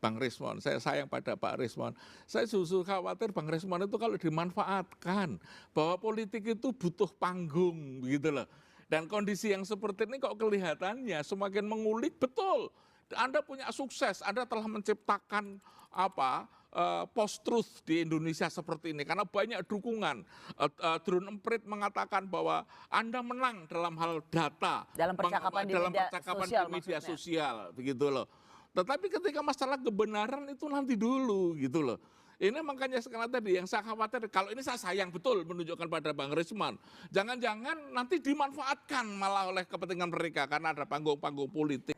Bang Rismon, saya sayang pada Pak Rismon. Saya justru khawatir Bang Rismon itu kalau dimanfaatkan, bahwa politik itu butuh panggung, begitu loh. Dan kondisi yang seperti ini kok kelihatannya semakin mengulik, betul. Anda punya sukses, Anda telah menciptakan post-truth di Indonesia seperti ini karena banyak dukungan. Drone Emprit mengatakan bahwa Anda menang dalam hal data, dalam percakapan di media sosial, begitu loh. Tetapi ketika masalah kebenaran itu nanti dulu, gitu loh. Ini makanya sekarang tadi yang saya khawatir, kalau ini saya sayang betul menunjukkan pada Bang Rismon. Jangan-jangan nanti dimanfaatkan malah oleh kepentingan mereka karena ada panggung-panggung politik.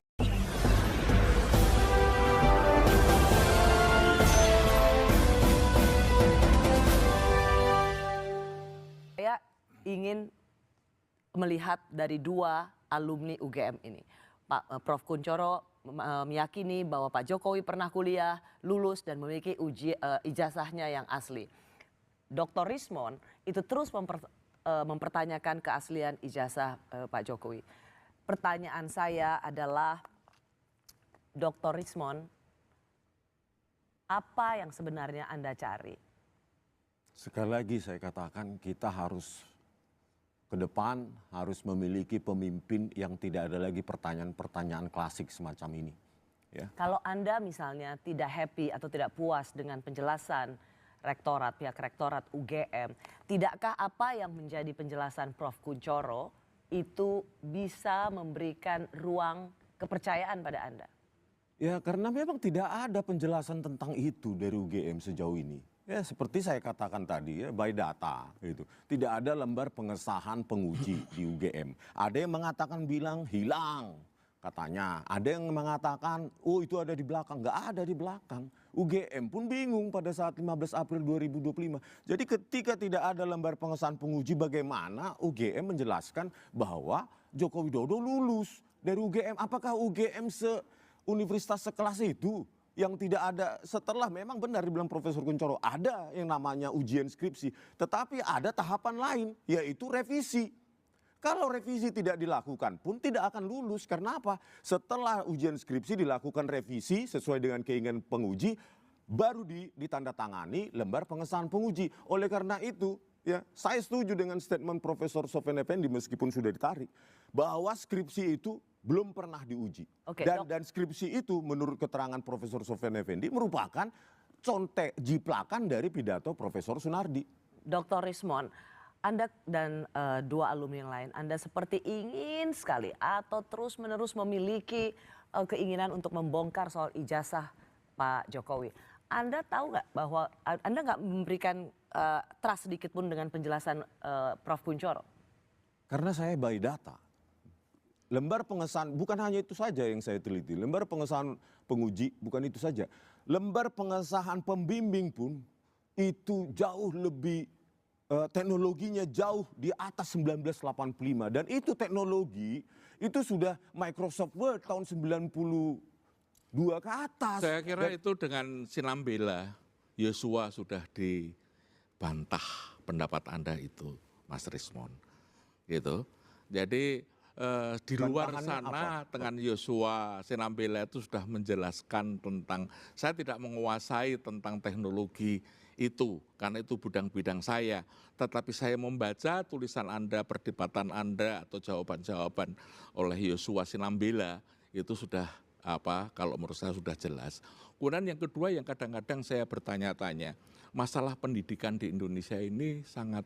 Saya ingin melihat dari dua alumni UGM ini. Pak Prof. Kunchoro meyakini bahwa Pak Jokowi pernah kuliah, lulus dan memiliki ijazahnya yang asli. Dr. Rismon itu terus mempertanyakan keaslian ijazah Pak Jokowi. Pertanyaan saya adalah, Dr. Rismon, apa yang sebenarnya Anda cari? Sekali lagi saya katakan kita harus ke depan harus memiliki pemimpin yang tidak ada lagi pertanyaan-pertanyaan klasik semacam ini. Ya. Kalau Anda misalnya tidak happy atau tidak puas dengan penjelasan pihak rektorat UGM, tidakkah apa yang menjadi penjelasan Prof. Kunchoro itu bisa memberikan ruang kepercayaan pada Anda? Ya karena memang tidak ada penjelasan tentang itu dari UGM sejauh ini. Ya seperti saya katakan tadi ya, by data gitu. Tidak ada lembar pengesahan penguji di UGM. Ada yang mengatakan bilang hilang katanya. Ada yang mengatakan oh itu ada di belakang. Nggak ada di belakang. UGM pun bingung pada saat 15 April 2025. Jadi ketika tidak ada lembar pengesahan penguji, bagaimana UGM menjelaskan bahwa Joko Widodo lulus dari UGM? Apakah UGM universitas sekelas itu? Yang tidak ada setelah memang benar dibilang Profesor Kunchoro ada yang namanya ujian skripsi, tetapi ada tahapan lain yaitu revisi. Kalau revisi tidak dilakukan pun tidak akan lulus. Karena apa? Setelah ujian skripsi dilakukan revisi sesuai dengan keinginan penguji, baru ditandatangani lembar pengesahan penguji. Oleh karena itu ya saya setuju dengan statement Profesor Sofyan Effendi meskipun sudah ditarik bahwa skripsi itu belum pernah diuji. Dan skripsi itu menurut keterangan Profesor Sofyan Effendi merupakan contek jiplakan dari pidato Profesor Sunardi. Dr. Rismon, Anda dan dua alumni yang lain, Anda seperti ingin sekali atau terus-menerus memiliki keinginan untuk membongkar soal ijazah Pak Jokowi. Anda tahu nggak bahwa Anda nggak memberikan trust sedikit pun dengan penjelasan Prof. Kunchoro? Karena saya by data. Lembar pengesahan bukan hanya itu saja yang saya teliti. Lembar pengesahan penguji bukan itu saja. Lembar pengesahan pembimbing pun itu jauh lebih teknologinya jauh di atas 1985 dan itu teknologi itu sudah Microsoft Word tahun 92 ke atas. Saya kira itu dengan sinambela Yosua sudah dibantah pendapat Anda itu, Mas Rismon. Gitu. Jadi di luar sana dengan Yosua Sinambela itu sudah menjelaskan tentang, saya tidak menguasai tentang teknologi itu karena itu bidang saya, tetapi saya membaca tulisan Anda, perdebatan Anda atau jawaban-jawaban oleh Yosua Sinambela itu sudah kalau menurut saya sudah jelas. Kemudian yang kedua yang kadang-kadang saya bertanya-tanya, masalah pendidikan di Indonesia ini sangat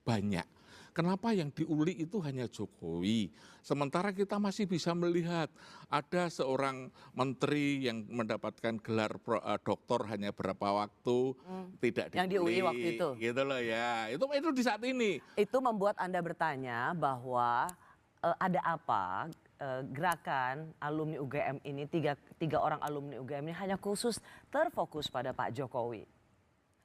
banyak. Kenapa yang diuli itu hanya Jokowi? Sementara kita masih bisa melihat ada seorang menteri yang mendapatkan gelar doktor hanya berapa waktu, tidak diuli. Yang diuli waktu itu. Gitu loh ya, itu di saat ini. Itu membuat Anda bertanya bahwa ada apa gerakan alumni UGM ini, tiga orang alumni UGM ini hanya khusus terfokus pada Pak Jokowi.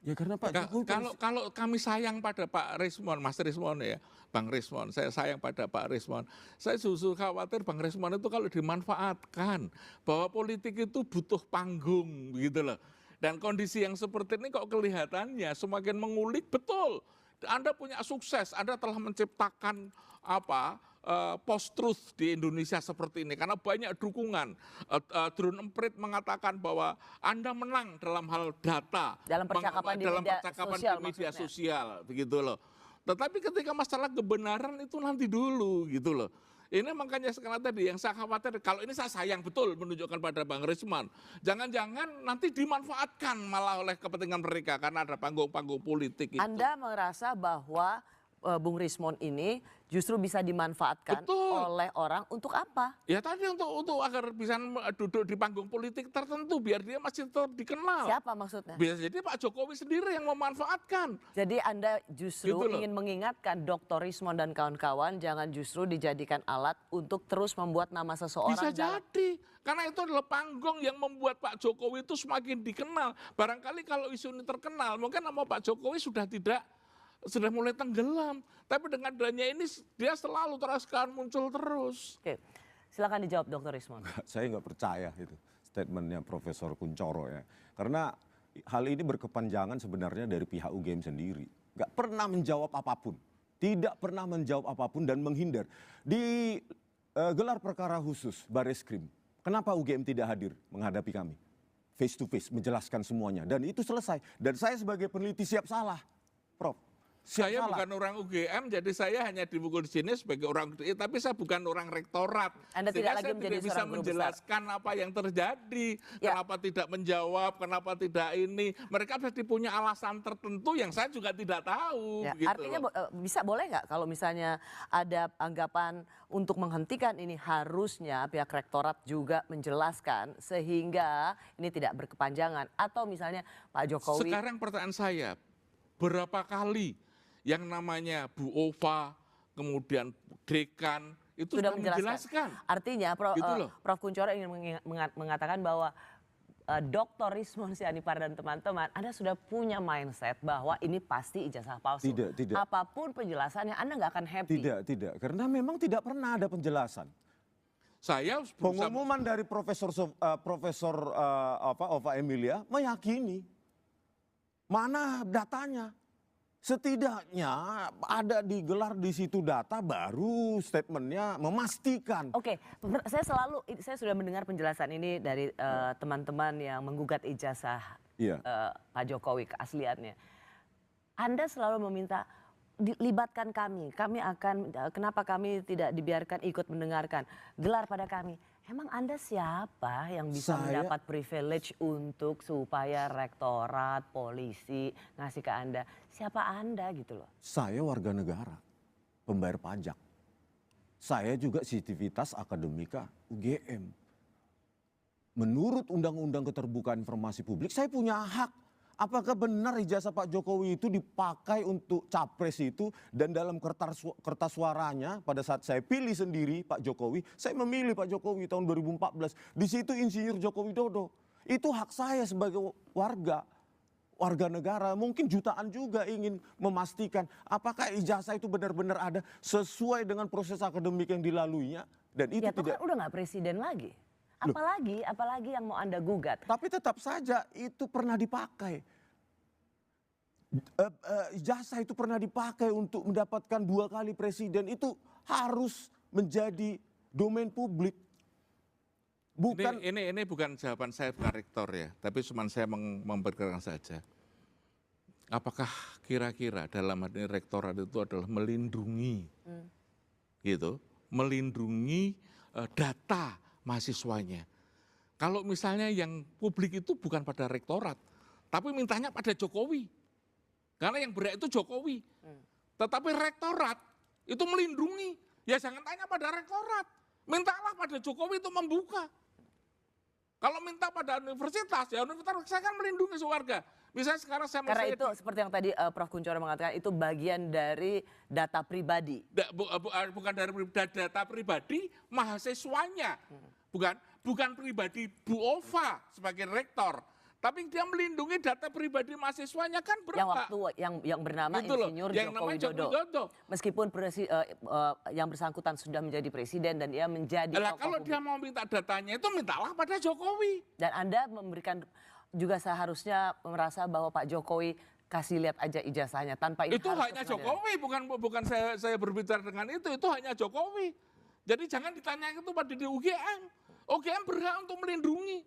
Ya karena Pak Jokowi kalau kami sayang pada Pak Rismon, Mas Rismon ya, Bang Rismon, saya sayang pada Pak Rismon. Saya justru khawatir Bang Rismon itu kalau dimanfaatkan, bahwa politik itu butuh panggung, gitu loh. Dan kondisi yang seperti ini kok kelihatannya semakin mengulik, betul. Anda punya sukses, Anda telah menciptakan post-truth di Indonesia seperti ini karena banyak dukungan. Drone Emprit mengatakan bahwa Anda menang dalam hal data, Dalam percakapan di media sosial, begitu loh. Tetapi ketika masalah kebenaran itu nanti dulu, gitu loh. Ini makanya sekarang tadi yang saya khawatir, kalau ini saya sayang betul menunjukkan pada Bang Risman. Jangan-jangan nanti dimanfaatkan malah oleh kepentingan mereka karena ada panggung-panggung politik itu. Anda merasa bahwa Bung Rismon ini justru bisa dimanfaatkan oleh orang untuk apa? Ya tadi untuk agar bisa duduk di panggung politik tertentu biar dia masih tetap dikenal. Siapa maksudnya? Bisa jadi Pak Jokowi sendiri yang memanfaatkan. Jadi Anda justru Gitu loh. ingin mengingatkan Dr. Rismon dan kawan-kawan jangan justru dijadikan alat untuk terus membuat nama seseorang. Bisa jadi, karena itu adalah panggung yang membuat Pak Jokowi itu semakin dikenal. Barangkali kalau isu ini terkenal, mungkin nama Pak Jokowi sudah mulai tenggelam. Tapi dengan adanya ini dia selalu terus muncul terus. Oke, silakan dijawab Dr. Rismon. Saya nggak percaya itu statementnya Profesor Kuncoro ya. Karena hal ini berkepanjangan sebenarnya dari pihak UGM sendiri. Nggak pernah menjawab apapun. Tidak pernah menjawab apapun dan menghindar. Di gelar perkara khusus Bareskrim, kenapa UGM tidak hadir menghadapi kami? Face to face, menjelaskan semuanya. Dan itu selesai. Dan saya sebagai peneliti siap salah, Prof. Saya bukan orang UGM, jadi saya hanya dipukul di sini sebagai orang UGM, tapi saya bukan orang rektorat. Anda tidak lagi menjadi bisa seorang guru menjelaskan besar. Apa yang terjadi, kenapa tidak menjawab, kenapa tidak ini. Mereka pasti punya alasan tertentu yang saya juga tidak tahu. Ya, gitu artinya boleh nggak kalau misalnya ada anggapan untuk menghentikan ini harusnya pihak rektorat juga menjelaskan sehingga ini tidak berkepanjangan. Atau misalnya Pak Jokowi. Sekarang pertanyaan saya, berapa kali yang namanya Bu Ova, kemudian Dekan, itu sudah menjelaskan. Artinya Prof. Kuncoro ingin mengatakan bahwa Dr. Rismon Sianipar dan teman-teman, Anda sudah punya mindset bahwa ini pasti ijazah palsu. Tidak. Apapun penjelasannya Anda nggak akan happy. Tidak. Karena memang tidak pernah ada penjelasan. Pengumuman dari Profesor Ova Emilia meyakini. Mana datanya? Setidaknya ada digelar di situ data baru statementnya memastikan. Oke, saya sudah mendengar penjelasan ini dari teman-teman yang menggugat ijazah Pak Jokowi keasliannya. Anda selalu meminta libatkan kami akan kenapa kami tidak dibiarkan ikut mendengarkan, gelar pada kami. Emang Anda siapa yang bisa mendapat privilege untuk supaya rektorat, polisi ngasih ke Anda? Siapa Anda gitu loh? Saya warga negara, pembayar pajak. Saya juga Sivitas Akademika UGM. Menurut Undang-Undang Keterbukaan Informasi Publik, saya punya hak. Apakah benar ijazah Pak Jokowi itu dipakai untuk capres itu dan dalam kertas suaranya pada saat saya pilih sendiri Pak Jokowi, saya memilih Pak Jokowi tahun 2014. Di situ Insinyur Joko Widodo. Itu hak saya sebagai warga negara. Mungkin jutaan juga ingin memastikan apakah ijazah itu benar-benar ada sesuai dengan proses akademik yang dilaluinya. Dan itu tidak. Kan udah nggak presiden lagi. Apalagi yang mau Anda gugat. Tapi tetap saja itu pernah dipakai. Ijazah itu pernah dipakai untuk mendapatkan 2 kali presiden. Itu harus menjadi domain publik. Bukan ini bukan jawaban saya bukan rektor ya, tapi cuma saya memperkirakan saja. Apakah kira-kira dalam hal ini rektorat itu adalah melindungi, melindungi data mahasiswanya. Kalau misalnya yang publik itu bukan pada rektorat, tapi mintanya pada Jokowi. Karena yang berat itu Jokowi. Tetapi rektorat itu melindungi. Ya jangan tanya pada rektorat. Mintalah pada Jokowi itu membuka. Kalau minta pada universitas, ya universitas saya kan melindungi warga. Misalnya sekarang karena itu seperti yang tadi Prof. Kuncoro mengatakan itu bagian dari data pribadi. Bukan dari data pribadi mahasiswanya. Bukan pribadi Bu Ova sebagai rektor. Tapi dia melindungi data pribadi mahasiswanya kan berapa? Yang bernama Insinyur Joko Widodo. Meskipun yang bersangkutan sudah menjadi presiden dan dia menjadi kalau dia mau minta datanya itu mintalah pada Jokowi. Dan Anda memberikan juga seharusnya merasa bahwa Pak Jokowi kasih lihat aja ijazahnya tanpa ini Itu harus hanya ke pengadilan. Jokowi, bukan saya berbicara dengan itu hanya Jokowi. Jadi jangan ditanya itu pada di UGM. UGM berhak untuk melindungi.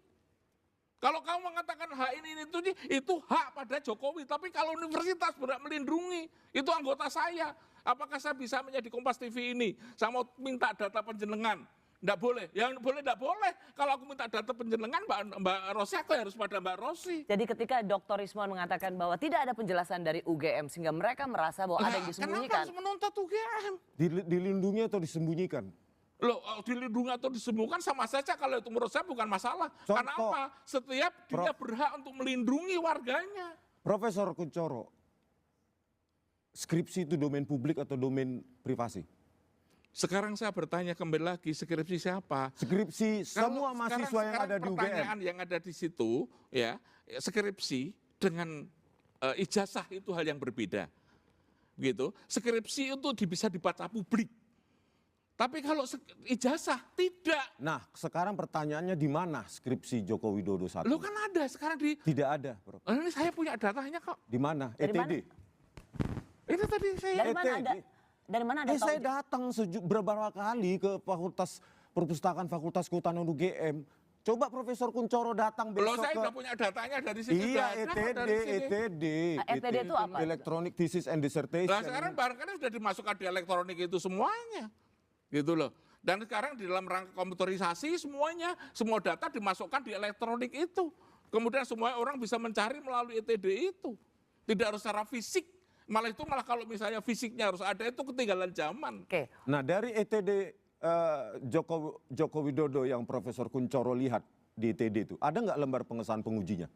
Kalau kamu mengatakan hak ini itu hak pada Jokowi. Tapi kalau universitas berhak melindungi, itu anggota saya. Apakah saya bisa menjadi Kompas TV ini? Saya mau minta data penjenengan. Enggak boleh. Yang boleh enggak boleh. Kalau aku minta data penjenengan Mbak Rosi, aku harus pada Mbak Rosi. Jadi ketika Dr. Rismon mengatakan bahwa tidak ada penjelasan dari UGM sehingga mereka merasa bahwa ada yang Kenapa disembunyikan. harus menuntut UGM? Dilindungi atau disembunyikan? Loh, dilindungi atau disembunyikan sama saja kalau itu menurut saya bukan masalah. Karena Contoh. apa? Setiap dia berhak untuk melindungi warganya. Profesor Kuncoro, skripsi itu domain publik atau domain privasi? Sekarang saya bertanya kembali lagi, skripsi siapa? Skripsi semua mahasiswa yang ada di UGM. Pertanyaan yang ada di situ, ya, skripsi dengan ijazah itu hal yang berbeda. Gitu. Skripsi itu bisa dibaca publik. Tapi kalau ijazah tidak. Nah, sekarang pertanyaannya di mana skripsi Joko Widodo saat Lo ini? kan ada sekarang di. Tidak ada, Prof. Ini saya punya datanya kok. Di mana? Dari ETD. mana? Ini tadi saya. Dari mana ada? Dari mana ada? Saya datang beberapa kali ke Fakultas Perpustakaan Fakultas Kehutanan UGM. Coba Profesor Kuncoro datang Kalau besok saya ke... sudah punya datanya dari sini. Iya, ETD. ETD itu apa? Electronic Thesis and Dissertation. Nah sekarang barangkali sudah dimasukkan di elektronik itu semuanya. Gitu loh. Dan sekarang di dalam rangka komputerisasi semuanya, semua data dimasukkan di elektronik itu. Kemudian semua orang bisa mencari melalui ETD itu. Tidak harus secara fisik. Malah kalau misalnya fisiknya harus ada itu ketinggalan zaman. Oke. Nah dari ETD Joko Widodo yang Profesor Kuncoro lihat di ETD itu, ada nggak lembar pengesahan pengujinya?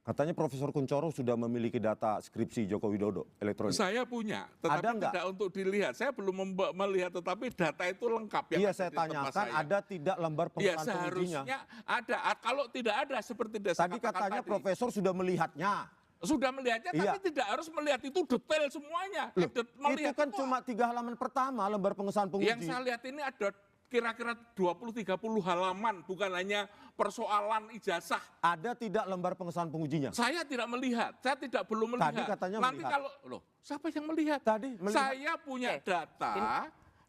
Katanya Profesor Kuncoro sudah memiliki data skripsi Joko Widodo elektronik. Saya punya, tetapi Ada nggak? tidak untuk dilihat. Saya belum melihat, tetapi data itu lengkap. Yang Iya ada saya di tempat tanyakan saya. ada tidak lembar Ya pengesahan pengujinya? seharusnya ada. Kalau tidak ada seperti saya Tadi katakan katanya tadi. Profesor sudah melihatnya. Sudah melihatnya, Iya. tapi tidak harus melihat itu detail semuanya. Loh, Melihat itu kan cuma 3 halaman pertama lembar pengesahan penguji. Yang saya lihat ini ada kira-kira 20-30 halaman, bukan hanya persoalan ijazah. Ada tidak lembar pengesahan pengujinya? Saya tidak melihat, saya belum melihat. Tadi katanya Nanti melihat. kalau, loh siapa yang melihat? Tadi melihat. Saya punya Oke.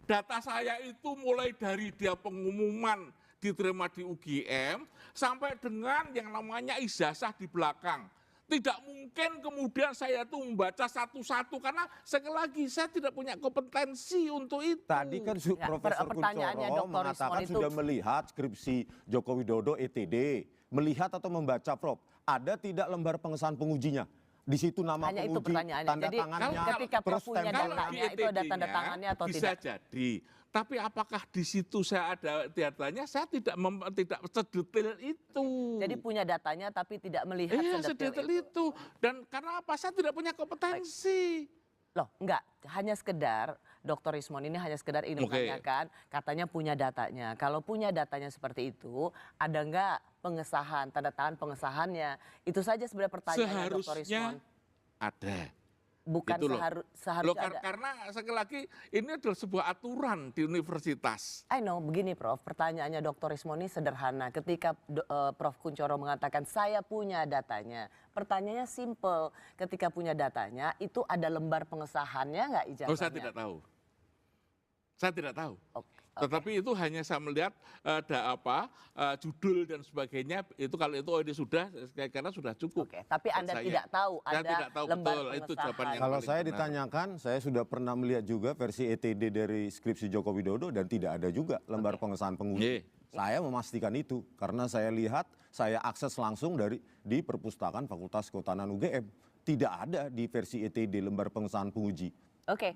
data saya itu mulai dari dia pengumuman diterima di UGM, sampai dengan yang namanya ijazah di belakang. Tidak mungkin kemudian saya itu membaca satu-satu, karena sekali lagi saya tidak punya kompetensi untuk itu. Tadi kan Ya, Profesor pertanyaannya Kuncoro Dr. mengatakan Rismon itu- sudah melihat skripsi Joko Widodo ETD. Melihat atau membaca, Prof. Ada tidak lembar pengesahan pengujinya? Di situ nama Hanya itu penguji, pertanyaannya. tanda Jadi tangannya, ketika Prof terus punya stempel. datanya, itu ada tanda tangannya atau bisa tidak? jadi. Tapi apakah di situ saya ada datanya? Saya tidak sedetail itu. Jadi punya datanya tapi tidak melihat Iya, sedetail sedetail itu. itu. Dan karena apa? Saya tidak punya kompetensi. Loh, enggak. Hanya sekedar, Dr. Rismon ini hanya sekedar ingin Oke. menanyakan, katanya punya datanya. Kalau punya datanya seperti itu, ada enggak pengesahan, tanda tangan pengesahannya? Itu saja sebenarnya pertanyaannya Dr. Rismon. Seharusnya ada. Bukan Gitu loh. seharusnya Loh, ada. karena sekali lagi ini adalah sebuah aturan di universitas. I know, begini Prof, pertanyaannya Dr. Rismon ini sederhana. Ketika Prof. Kuncoro mengatakan saya punya datanya, pertanyaannya simple. Ketika punya datanya, itu ada lembar pengesahannya nggak ijazahnya? Oh, saya tidak tahu. Saya tidak tahu. Oke. Tetapi itu hanya saya melihat ada judul dan sebagainya. Itu kalau itu ini sudah, karena sudah cukup. Oke, tapi buat Anda saya. tidak tahu Saya ada tidak tahu lembar betul, itu jawaban pengesahan. yang Kalau paling saya benar. ditanyakan, saya sudah pernah melihat juga versi ETD dari skripsi Joko Widodo dan tidak ada juga lembar pengesahan penguji. Iya. Saya memastikan itu karena saya lihat, saya akses langsung di Perpustakaan Fakultas Kehutanan UGM. Tidak ada di versi ETD lembar pengesahan penguji. Oke,